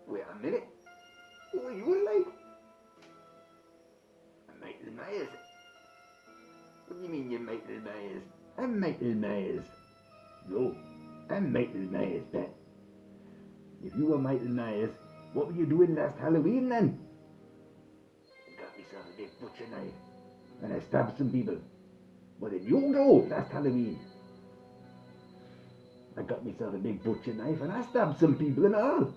Wait a minute. Who are you like? I'm Michael Myers. What do you mean you're Michael Myers? I'm Michael Myers. No, I'm Michael Myers, Pat. If you were Michael Myers, what were you doing last Halloween then? I got myself a big butcher knife and I stabbed some people. What did you do last Halloween? I got myself a big butcher knife and I stabbed some people and all.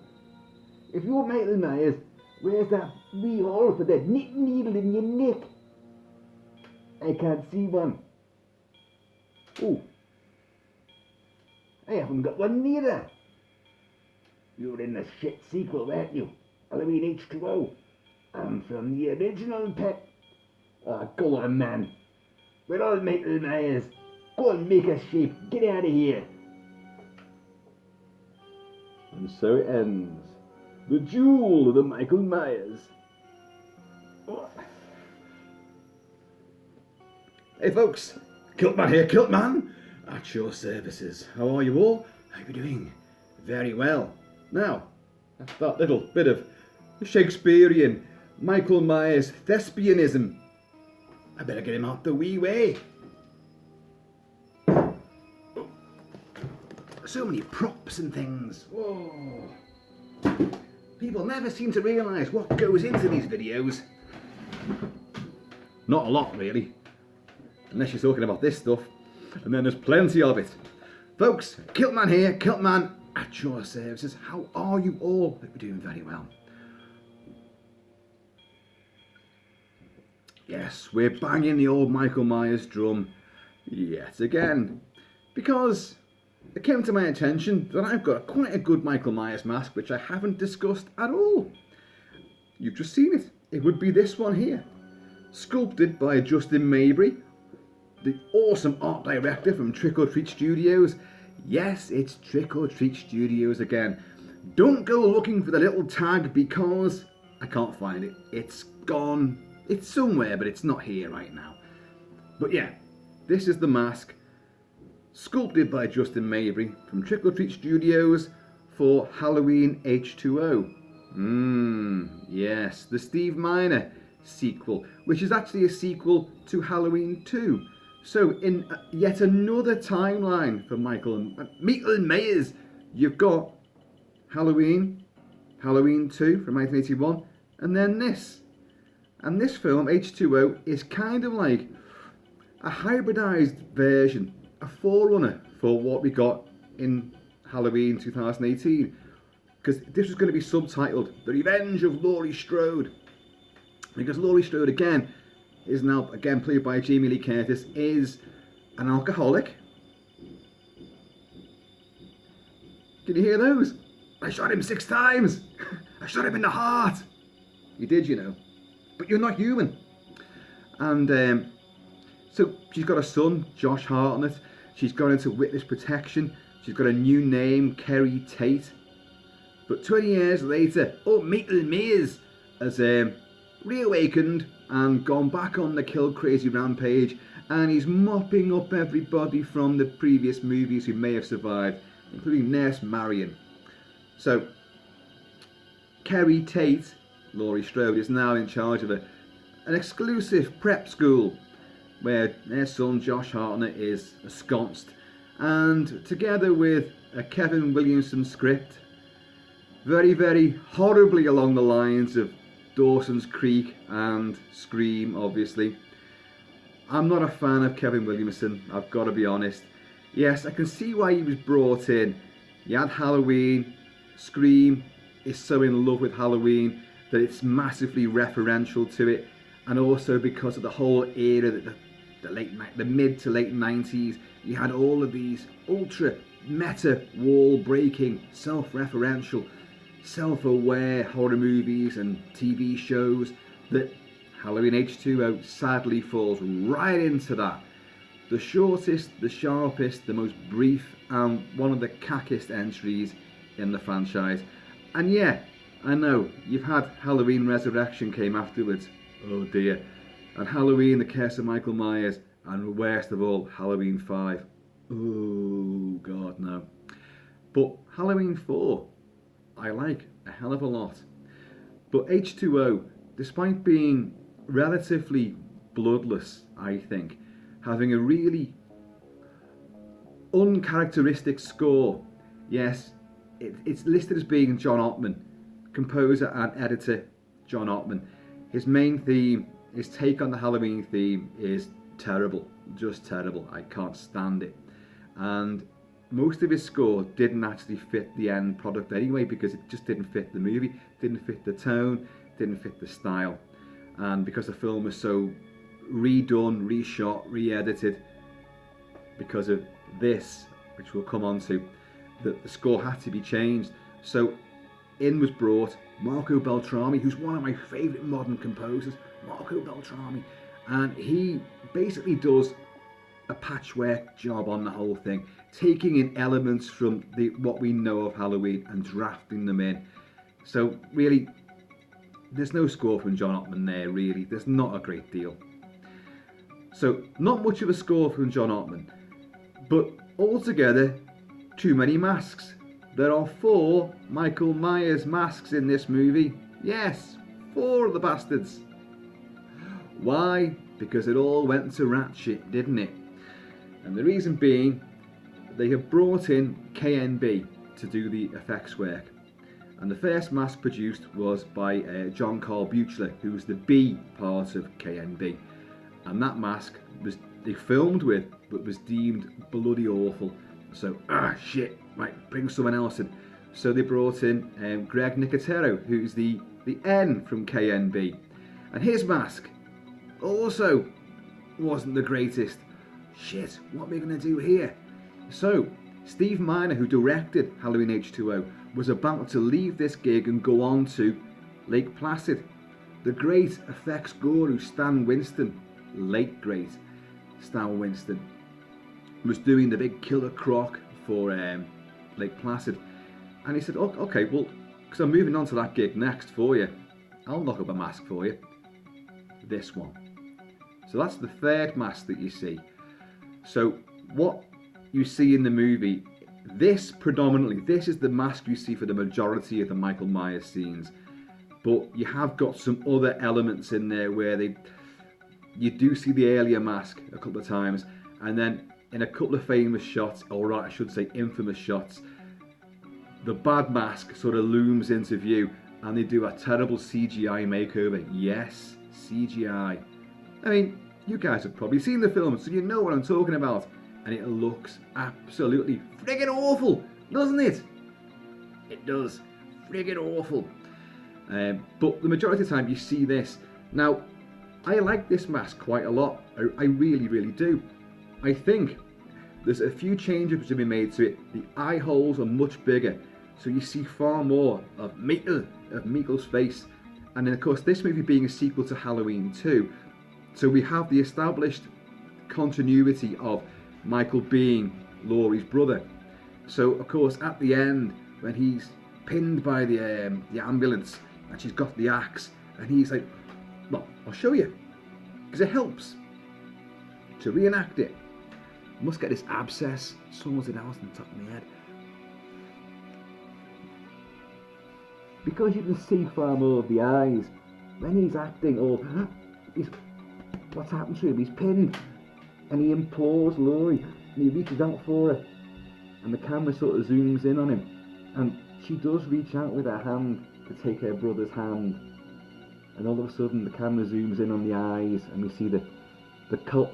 If you're Michael Myers, where's that wee hole for that needle in your neck? I can't see one. Oh, I haven't got one neither. You were in the shit sequel, weren't you? Halloween H20. I'm from the original, pet. Oh, go on, man. We're all Michael Myers. Go and make a shape. Get out of here. And so it ends. The duel of the Michael Myers. Oh. Hey folks, Kilt-Man here, Kilt-Man, at your services. How are you all? How are you doing? Very well. Now, that's that little bit of Shakespearean Michael Myers thespianism. I better get him out the wee way. So many props and things. Whoa. People never seem to realise what goes into these videos. Not a lot, really. Unless you're talking about this stuff. And then there's plenty of it. Folks, Kilt-Man here, Kilt-Man at your services. How are you all? Hope you're doing very well. Yes, we're banging the old Michael Myers drum yet again. Because it came to my attention that I've got quite a good Michael Myers mask which I haven't discussed at all. You've just seen it. It would be this one here. Sculpted by Justin Maybury, the awesome art director from Trick or Treat Studios. Yes, it's Trick or Treat Studios again. Don't go looking for the little tag because I can't find it. It's gone. It's somewhere, but it's not here right now. But yeah, this is the mask. Sculpted by Justin Maybury from Trick or Treat Studios for Halloween H20. Yes, the Steve Miner sequel, which is actually a sequel to Halloween 2. So in yet another timeline for Michael Myers, you've got Halloween 2 from 1981, and then this. And this film, H20, is kind of like a hybridized version, a forerunner for what we got in Halloween 2018. Because this was going to be subtitled The Revenge of Laurie Strode. Because Laurie Strode again is now again played by Jamie Lee Curtis, is an alcoholic. Can you hear those? I shot him 6 times. I shot him in the heart. You did, you know. But you're not human. And so she's got a son, Josh Hartnett. She's gone into witness protection. She's got a new name, Kerry Tate. But 20 years later, Michael Myers has reawakened and gone back on the kill crazy rampage, and he's mopping up everybody from the previous movies who may have survived, including Nurse Marion. So Kerry Tate, Laurie Strode, is now in charge of an exclusive prep school where their son Josh Hartnett is ensconced, and together with a Kevin Williamson script, very, very horribly along the lines of Dawson's Creek and Scream, obviously. I'm not a fan of Kevin Williamson, I've got to be honest. Yes, I can see why he was brought in. You had Halloween, Scream is so in love with Halloween that it's massively referential to it, and also because of the whole era, the mid to late 90s, you had all of these ultra meta wall-breaking, self-referential, self-aware horror movies and TV shows that Halloween H20 sadly falls right into that. The shortest, the sharpest, the most brief, and one of the cackest entries in the franchise. And yeah, I know, you've had Halloween Resurrection came afterwards. Oh dear. And Halloween, The Curse of Michael Myers, and worst of all, Halloween 5. Oh God, no. But Halloween 4, I like. a hell of a lot. But H2O, despite being relatively bloodless, I think, having a really uncharacteristic score. Yes, it's listed as being John Ottman, composer and editor John Ottman. His main theme, his take on the Halloween theme is terrible, just terrible. I can't stand it. And most of his score didn't actually fit the end product anyway, because it just didn't fit the movie, didn't fit the tone, didn't fit the style. And because the film was so redone, reshot, re-edited, because of this, which we'll come on to, that the score had to be changed. So in was brought Marco Beltrami, who's one of my favourite modern composers, Marco Beltrami, and he basically does a patchwork job on the whole thing, taking in elements from what we know of Halloween and drafting them in. So really, there's no score from John Ottman there, really. There's not a great deal. So not much of a score from John Ottman, but altogether, too many masks. There are 4 Michael Myers masks in this movie. Yes, 4 of the bastards. Why? Because it all went to rat shit, didn't it? And the reason being, they have brought in KNB to do the effects work. And the first mask produced was by John Carl Buechler, who was the B part of KNB. And that mask they filmed with, but was deemed bloody awful. So, shit, right, bring someone else in. So they brought in Greg Nicotero, who's the N from KNB. And his mask also wasn't the greatest. Shit, what are we going to do here? So, Steve Miner, who directed Halloween H2O, was about to leave this gig and go on to Lake Placid. The great effects guru Stan Winston, late great Stan Winston, was doing the big killer croc for Lake Placid. And he said, oh, okay, well, because I'm moving on to that gig next for you, I'll knock up a mask for you. This one. So that's the 3rd mask that you see. So what you see in the movie, this is the mask you see for the majority of the Michael Myers scenes. But you have got some other elements in there where you do see the earlier mask a couple of times, and then in a couple of famous shots, or I should say infamous shots, the bad mask sort of looms into view, and they do a terrible CGI makeover. Yes, CGI. I mean, you guys have probably seen the film, so you know what I'm talking about. And it looks absolutely friggin' awful, doesn't it? It does. Friggin' awful. But the majority of the time you see this. Now, I like this mask quite a lot. I really, really do. I think there's a few changes which have been made to it. The eye holes are much bigger, so you see far more of Mikkel's face. And then, of course, this movie being a sequel to Halloween 2, so we have the established continuity of Michael being Laurie's brother. So, of course, at the end, when he's pinned by the ambulance and she's got the axe, and he's like, well, I'll show you, because it helps to reenact it. I must get this abscess sorted out on the top of my head. Because you can see far more of the eyes, when he's acting, or what's happened to him? He's pinned, and he implores Laurie, and he reaches out for her, and the camera sort of zooms in on him, and she does reach out with her hand to take her brother's hand, and all of a sudden the camera zooms in on the eyes, and we see the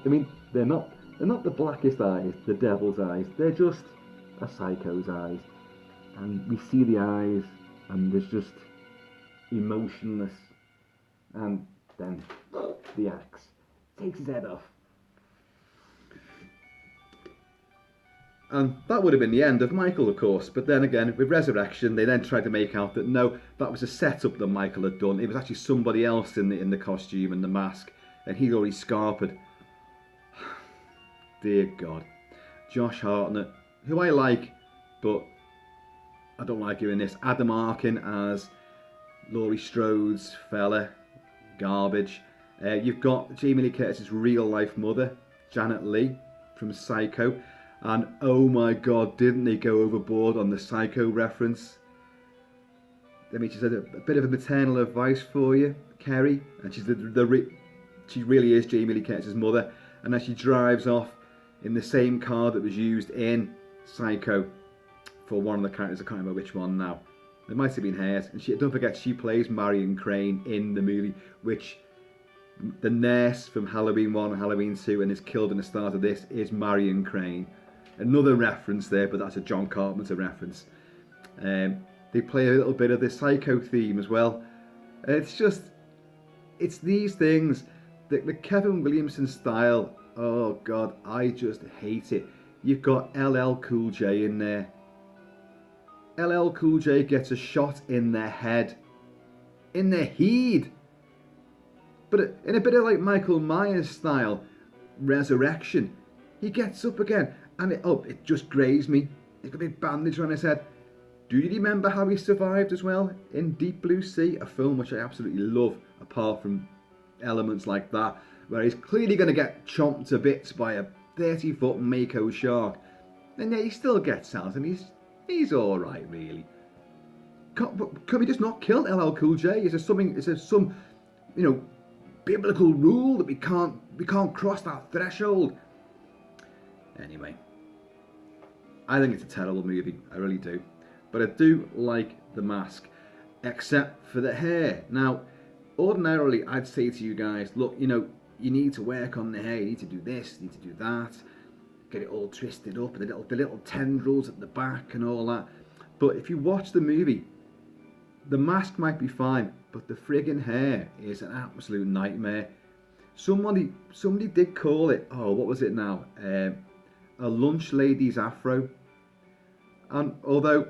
I mean, they're not the blackest eyes, the devil's eyes, they're just a psycho's eyes, and we see the eyes, and there's just emotionless, and then the axe takes his head off. And that would have been the end of Michael, of course. But then again, with Resurrection, they then tried to make out that no, that was a setup that Michael had done. It was actually somebody else in the costume and the mask, and he'd already scarpered. Dear God. Josh Hartnett, who I like, but I don't like him in this. Adam Arkin as Laurie Strode's fella. Garbage. You've got Jamie Lee Curtis's real-life mother, Janet Leigh, from Psycho. And oh my God, didn't they go overboard on the Psycho reference? she's a bit of a maternal advice for you, Kerry, and she's she really is Jamie Lee Curtis's mother, and as she drives off in the same car that was used in Psycho for one of the characters, I can't remember which one now. It might have been hers, and don't forget she plays Marion Crane in the movie, which the nurse from Halloween 1 and Halloween 2 and is killed in the start of this is Marion Crane. Another reference there, but that's a John Carpenter reference. They play a little bit of the Psycho theme as well. It's these things. The Kevin Williamson style, oh God, I just hate it. You've got LL Cool J in there. LL Cool J gets a shot in their head. In their head. But in a bit of like Michael Myers style, resurrection, he gets up again and it just grazed me. He's got a big bandage on his head. Do you remember how he survived as well in Deep Blue Sea, a film which I absolutely love, apart from elements like that, where he's clearly going to get chomped to bits by a 30-foot Mako shark, and yet he still gets out, and he's all right, really. Can we just not kill LL Cool J? Is there some biblical rule that we can't cross that threshold? Anyway, I think it's a terrible movie. I really do. But I do like The Mask, except for the hair. Now, ordinarily, I'd say to you guys, look, you need to work on the hair. You need to do this, you need to do that. Get it all twisted up, the little tendrils at the back and all that. But if you watch the movie, The Mask might be fine, but the friggin' hair is an absolute nightmare. Somebody did call it, what was it now? A lunch lady's afro. And although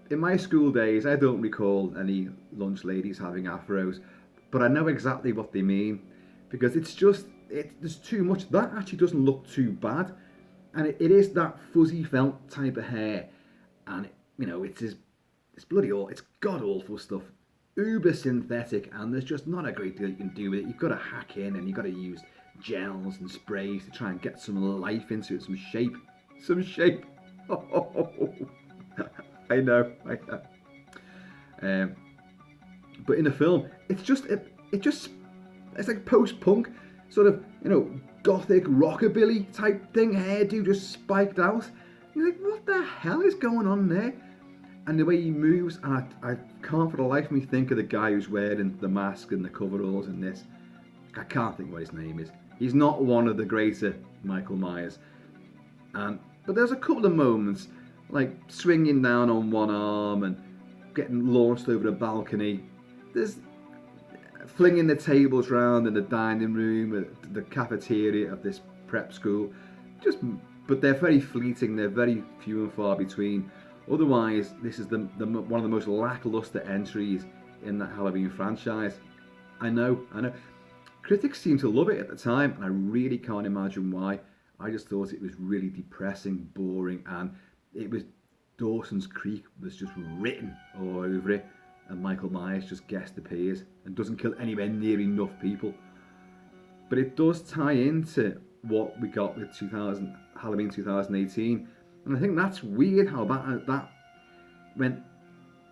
in my school days, I don't recall any lunch ladies having afros, but I know exactly what they mean, because there's too much. That actually doesn't look too bad, and it is that fuzzy felt type of hair, and it's bloody awful. It's god awful stuff, uber synthetic, and there's just not a great deal you can do with it. You've got to hack in, and you've got to use gels and sprays to try and get some life into it, some shape. I know. But in a film, it's like post-punk, sort of, gothic rockabilly type thing, hairdo just spiked out. You're like, what the hell is going on there? And the way he moves, and I can't for the life of me think of the guy who's wearing the mask and the coveralls in this. I can't think what his name is. He's not one of the greater Michael Myers. But there's a couple of moments, like swinging down on one arm and getting launched over a balcony. There's flinging the tables round in the dining room, the cafeteria of this prep school. But they're very fleeting. They're very few and far between. Otherwise, this is one of the most lackluster entries in that Halloween franchise. I know. Critics seemed to love it at the time, and I really can't imagine why. I just thought it was really depressing, boring, and it was Dawson's Creek was just written all over it, and Michael Myers just guest appears and doesn't kill anywhere near enough people. But it does tie into what we got with Halloween 2018, and I think that's weird how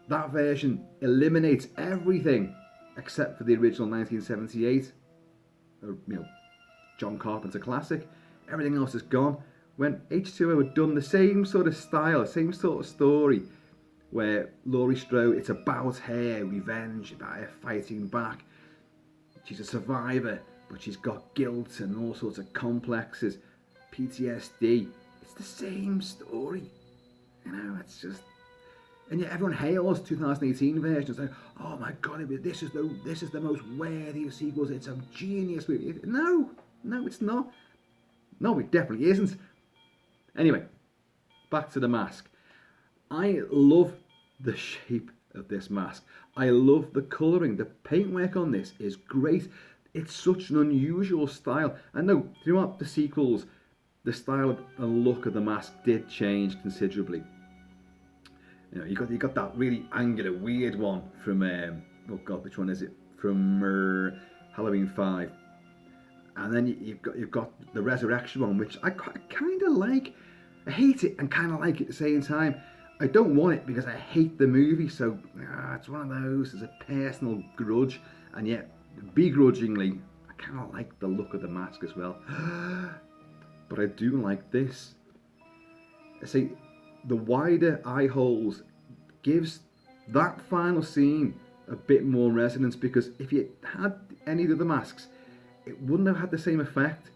that version eliminates everything except for the original 1978, John Carpenter classic. Everything else is gone. When H20 had done the same sort of style, same sort of story, where Laurie Strode, it's about her revenge, about her fighting back. She's a survivor, but she's got guilt and all sorts of complexes, PTSD. It's the same story. It's just... And yet everyone hails 2018 version. It's like, oh my God, this is the most worthy of sequels. It's a genius movie. No, it's not. No, it definitely isn't. Anyway, back to The Mask. I love the shape of this mask. I love the colouring. The paintwork on this is great. It's such an unusual style. I know throughout the sequels, the style and look of the mask did change considerably. You got that really angular, weird one from which one is it? From Halloween 5. And then you've got the resurrection one, which I kind of like. I hate it and kind of like it at the same time. I don't want it because I hate the movie, so it's one of those, it's a personal grudge, and yet begrudgingly I kind of like the look of the mask as well. But I do like this. See, the wider eye holes gives that final scene a bit more resonance, because if you had any of the masks, it wouldn't have had the same effect.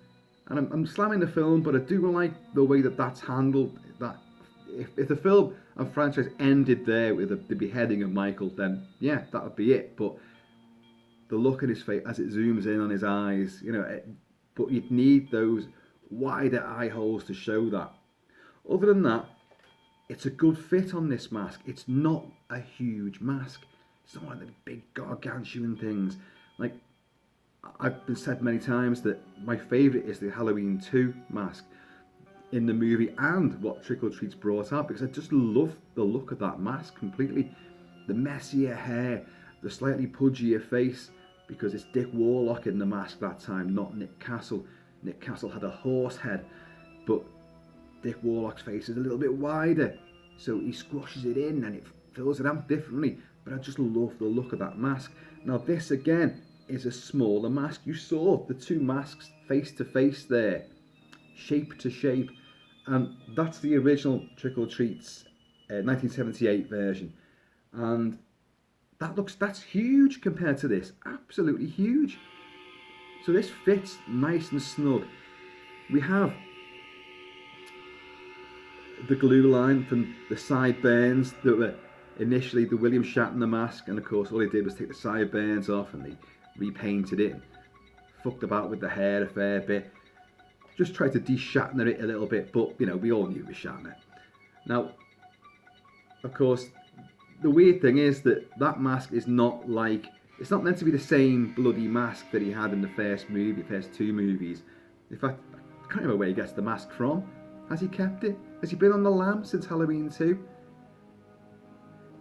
And I'm slamming the film, but I do like the way that that's handled. That if the film and franchise ended there with the beheading of Michael, then yeah, that would be it. But the look at his face as it zooms in on his eyes, but you'd need those wider eye holes to show that. Other than that, it's a good fit on this mask. It's not a huge mask. It's not one of the big gargantuan things. Like, I've been said many times that my favourite is the Halloween 2 mask in the movie, and what Trick or Treat's brought out, because I just love the look of that mask completely. The messier hair, the slightly pudgier face, because it's Dick Warlock in the mask that time, not Nick Castle. Nick Castle had a horse head, but Dick Warlock's face is a little bit wider, so he squashes it in and it fills it out differently. But I just love the look of that mask. Now this again is a smaller mask. You saw the two masks face to face there, shape to shape, and that's the original Trick or Treat's 1978 version, and that's huge compared to this, absolutely huge. So this fits nice and snug. We have the glue line from the sideburns that were initially the William Shatner mask, and of course all they did was take the sideburns off and they repainted it, fucked about with the hair a fair bit, just tried to de-Shatner it a little bit, but we all knew it was Shatner. Now, of course, the weird thing is that mask is not like, it's not meant to be the same bloody mask that he had in the first two movies. In fact, I can't remember where he gets the mask from. Has he kept it? Has he been on the lam since Halloween 2?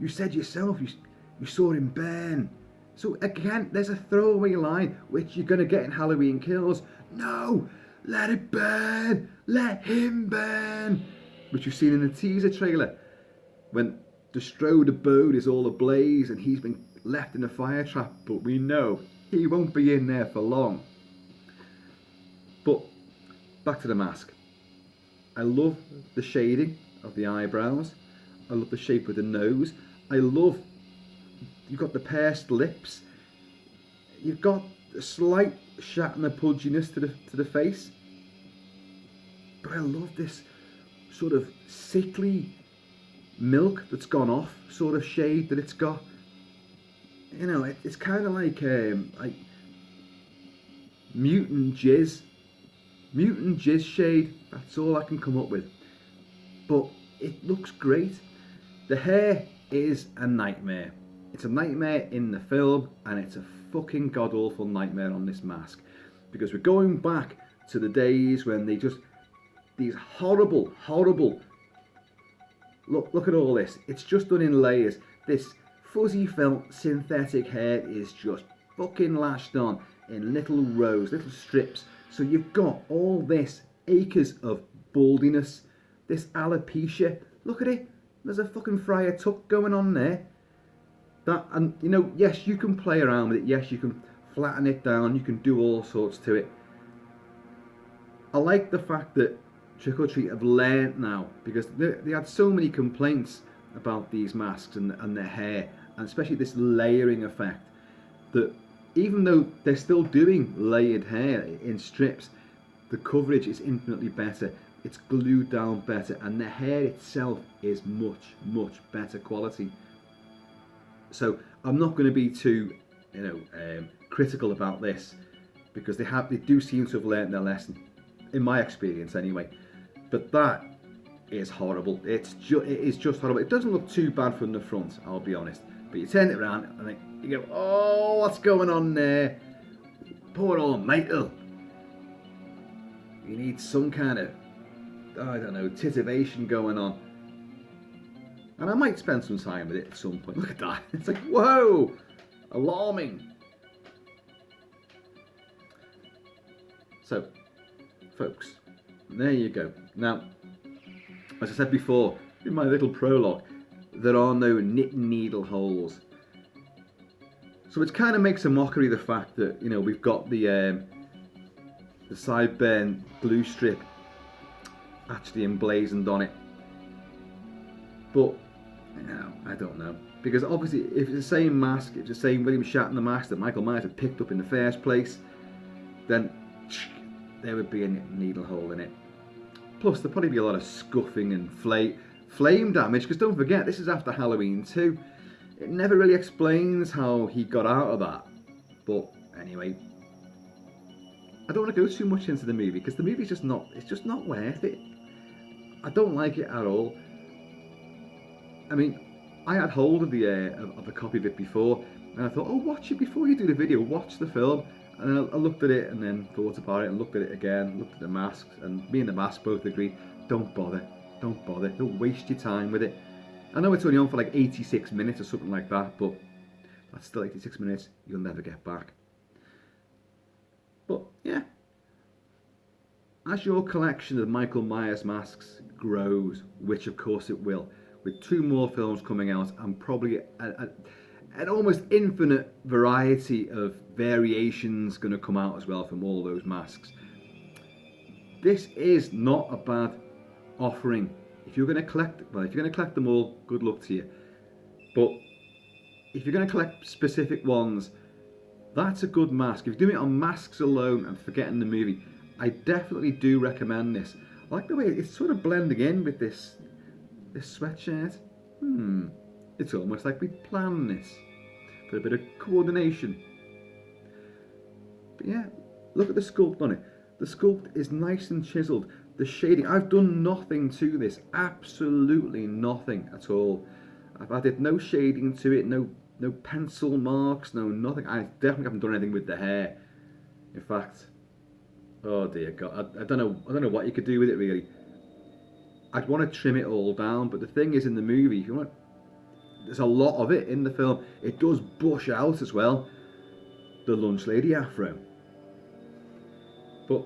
You said yourself you saw him burn. So again, there's a throwaway line which you're going to get in Halloween Kills. No, let it burn, let him burn. Which you've seen in the teaser trailer when the Strode abode is all ablaze and he's been left in a fire trap, but we know he won't be in there for long. But back to the mask. I love the shading of the eyebrows. I love the shape of the nose. I love, you've got the pursed lips. You've got a slight Shatner pudginess to the face. But I love this sort of sickly milk that's gone off sort of shade that it's got. It's kind of like mutant jizz shade. That's all I can come up with, but it looks great. The hair is a nightmare. It's a nightmare in the film, and it's a fucking god awful nightmare on this mask, because we're going back to the days when these horrible look at all this. It's just done in layers. This fuzzy felt synthetic hair is just fucking lashed on in little rows, little strips. So you've got all this acres of baldiness, this alopecia. Look at it. There's a fucking Friar Tuck going on there. And yes, you can play around with it. Yes, you can flatten it down. You can do all sorts to it. I like the fact that Trick or Treat have learnt now, because they had so many complaints about these masks and their hair, and especially this layering effect, that even though they're still doing layered hair in strips, the coverage is infinitely better. It's glued down better, and the hair itself is much better quality. So I'm not going to be too critical about this, because they do seem to have learnt their lesson, in my experience anyway. But that is horrible. It is just horrible. It doesn't look too bad from the front, I'll be honest. But you turn it around and then you go, oh, what's going on there? Poor old Michael. You need some kind of, I don't know, titivation going on. And I might spend some time with it at some point. Look at that. It's like, whoa, alarming. So, folks, there you go. Now, as I said before, in my little prologue, there are no knitting needle holes. So it kind of makes a mockery of the fact that, you know, we've got the sideburn glue strip actually emblazoned on it. But, you know, I don't know. Because obviously, if it's the same mask, if it's the same William Shatner mask that Michael Myers had picked up in the first place, then there would be a needle hole in it. Plus, there'd probably be a lot of scuffing and flame damage, because don't forget, this is after Halloween 2. It never really explains how he got out of that. But anyway, I don't want to go too much into the movie, because the movie's just not worth it. I don't like it at all. I mean, I had hold of a copy of it before, and I thought, oh, watch it before you do the video, watch the film. And then I looked at it and then thought about it and looked at it again, looked at the masks, and me and the mask both agreed, don't bother, don't waste your time with it. I know it's only on for like 86 minutes or something like that, but that's still 86 minutes you'll never get back. But yeah, as your collection of Michael Myers masks grows, which of course it will, with 2 more films coming out and probably an almost infinite variety of variations going to come out as well from all those masks. This is not a bad offering. If you're going to collect them all, good luck to you. But if you're going to collect specific ones, that's a good mask. If you're doing it on masks alone and forgetting the movie, I definitely do recommend this. I like the way it's sort of blending in with this sweatshirt. It's almost like we planned this for a bit of coordination. But yeah, look at the sculpt on it. The sculpt is nice and chiseled. The shading, I've done nothing to this, absolutely nothing at all. I've added no shading to it, no pencil marks, no nothing. I definitely haven't done anything with the hair. In fact, oh dear God, I don't know what you could do with it really. I'd want to trim it all down, but the thing is, in the movie, if you want, there's a lot of it in the film. It does bush out as well, the lunch lady afro. But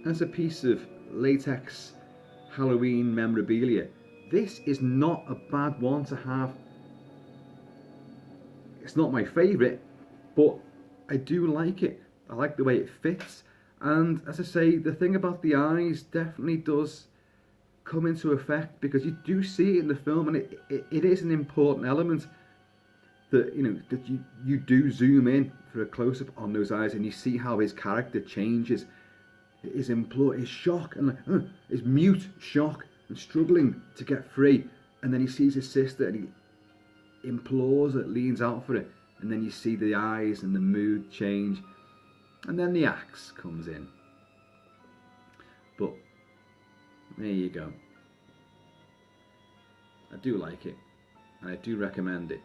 as a piece of latex Halloween memorabilia, this is not a bad one to have. It's not my favourite, but I do like it. I like the way it fits, and as I say, the thing about the eyes definitely does come into effect, because you do see it in the film, and it is an important element that, you know, that you do zoom in for a close-up on those eyes, and you see how his character changes, his shock and his mute shock and struggling to get free, and then he sees his sister and he implores it, leans out for it, and then you see the eyes and the mood change, and then the axe comes in. But there you go. I do like it, and I do recommend it,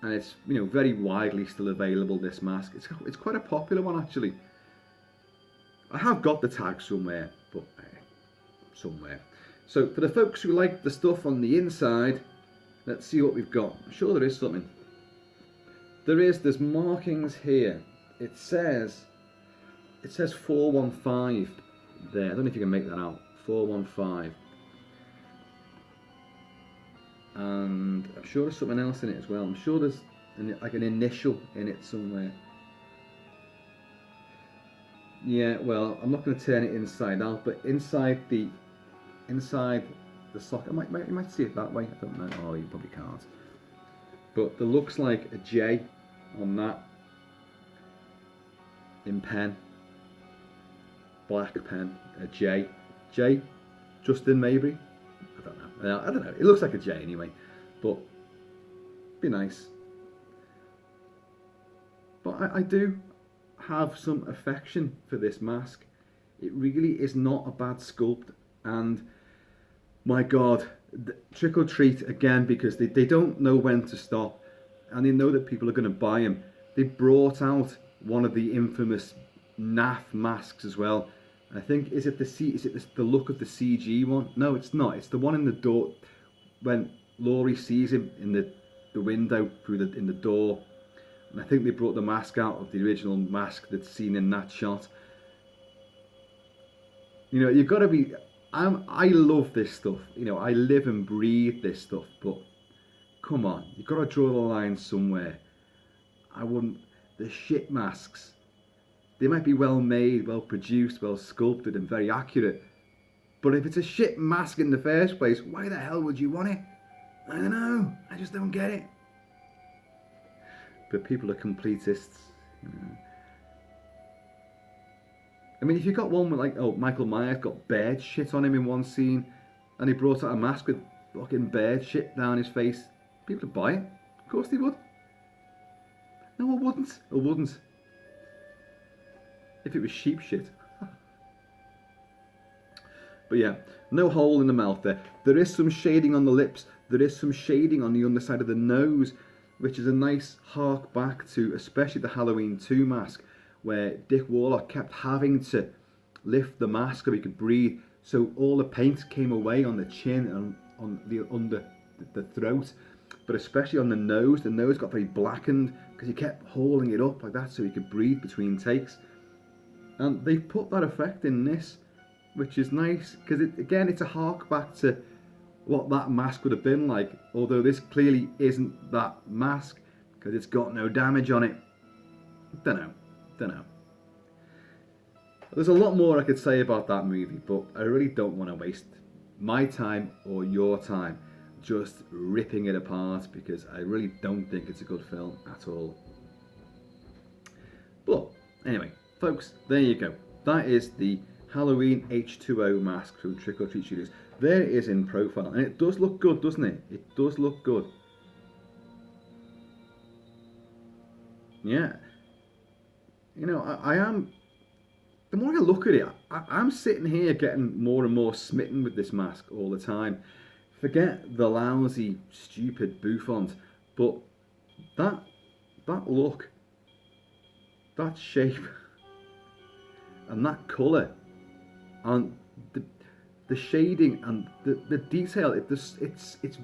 and it's, you know, very widely still available, this mask. It's quite a popular one actually. I have got the tag somewhere, but somewhere. So for the folks who like the stuff on the inside, let's see what we've got. I'm sure there is something. There's markings here. It says 415 there. I don't know if you can make that out. 415. And I'm sure there's something else in it as well. I'm sure there's like an initial in it somewhere. Yeah, well, I'm not going to turn it inside out, but inside the socket, you might see it that way. I don't know. Oh, you probably can't. But there looks like a J on that in pen, black pen, a J. Justin maybe. I don't know. It looks like a J anyway, but be nice. But I do have some affection for this mask. It really is not a bad sculpt, and my God, trick or treat again, because they don't know when to stop, and they know that people are going to buy them. They brought out one of the infamous NAF masks as well. I think, is it the look of the CG one? No, it's not. It's the one in the door when Laurie sees him in the window in the door. And I think they brought the mask out of the original mask that's seen in that shot. You know, you've got to be I love this stuff. You know, I live and breathe this stuff. But come on, you've got to draw the line somewhere. I wouldn't. The shit masks. They might be well made, well produced, well sculpted, and very accurate. But if it's a shit mask in the first place, why the hell would you want it? I don't know. I just don't get it. But people are completists. You know. I mean, if you got one with like, oh, Michael Myers got bird shit on him in one scene, and he brought out a mask with fucking bird shit down his face, people would buy it. Of course they would. No, I wouldn't. I wouldn't. If it was sheep shit. But yeah, no hole in the mouth there. There is some shading on the lips. There is some shading on the underside of the nose, which is a nice hark back to especially the Halloween 2 mask, where Dick Warlock kept having to lift the mask so he could breathe. So all the paint came away on the chin and on the under the throat, but especially on the nose. The nose got very blackened because he kept holding it up like that so he could breathe between takes. And they put that effect in this, which is nice because again it's a hark back to what that mask would have been like, although this clearly isn't that mask because it's got no damage on it. Don't know. There's a lot more I could say about that movie, but I really don't want to waste my time or your time just ripping it apart because I really don't think it's a good film at all. But anyway, folks, there you go. That is the Halloween H20 mask from Trick or Treat Studios. There it is in profile, and it does look good, doesn't it? It does look good. Yeah. You know, I am, the more I look at it, I'm sitting here getting more and more smitten with this mask all the time. Forget the lousy, stupid bouffant, but that look, that shape, and that colour, and the shading and the detail, it's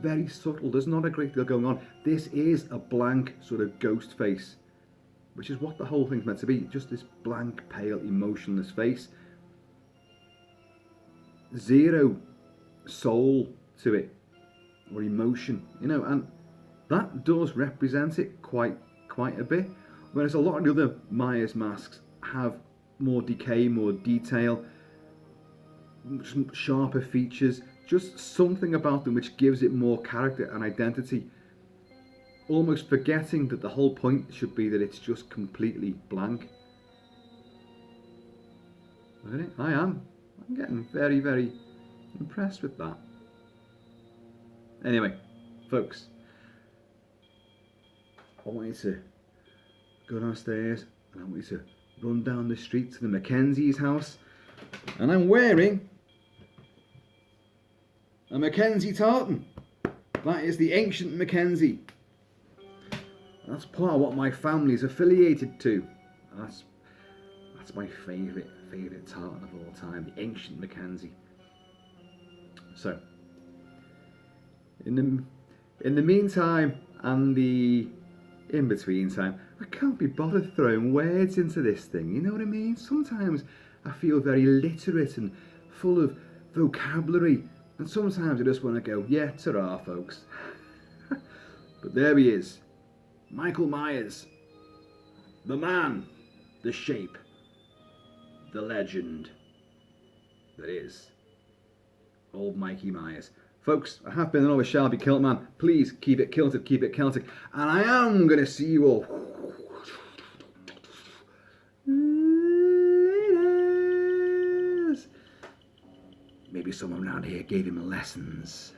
very subtle. There's not a great deal going on. This is a blank sort of ghost face, which is what the whole thing's meant to be. Just this blank, pale, emotionless face. Zero soul to it, or emotion, you know, and that does represent it quite a bit. Whereas a lot of the other Myers masks have more decay, more detail, sharper features, just something about them which gives it more character and identity, almost forgetting that the whole point should be that it's just completely blank. Really? I'm getting very, very impressed with that. Anyway, folks, I want you to go downstairs and I want you to run down the street to the Mackenzie's house, and I'm wearing a Mackenzie tartan. That is the ancient Mackenzie. That's part of what my family is affiliated to. That's my favourite tartan of all time, the ancient Mackenzie. So, in the meantime and the in-between time, I can't be bothered throwing words into this thing, you know what I mean? Sometimes I feel very literate and full of vocabulary, and sometimes I just want to go, yeah, ta-ra, folks. But there he is, Michael Myers, the man, the shape, the legend that is old Mikey Myers. Folks, I have been and always shall be Kilt-Man. Please keep it kilted, keep it Celtic, and I am going to see you all later. Maybe someone around here gave him lessons.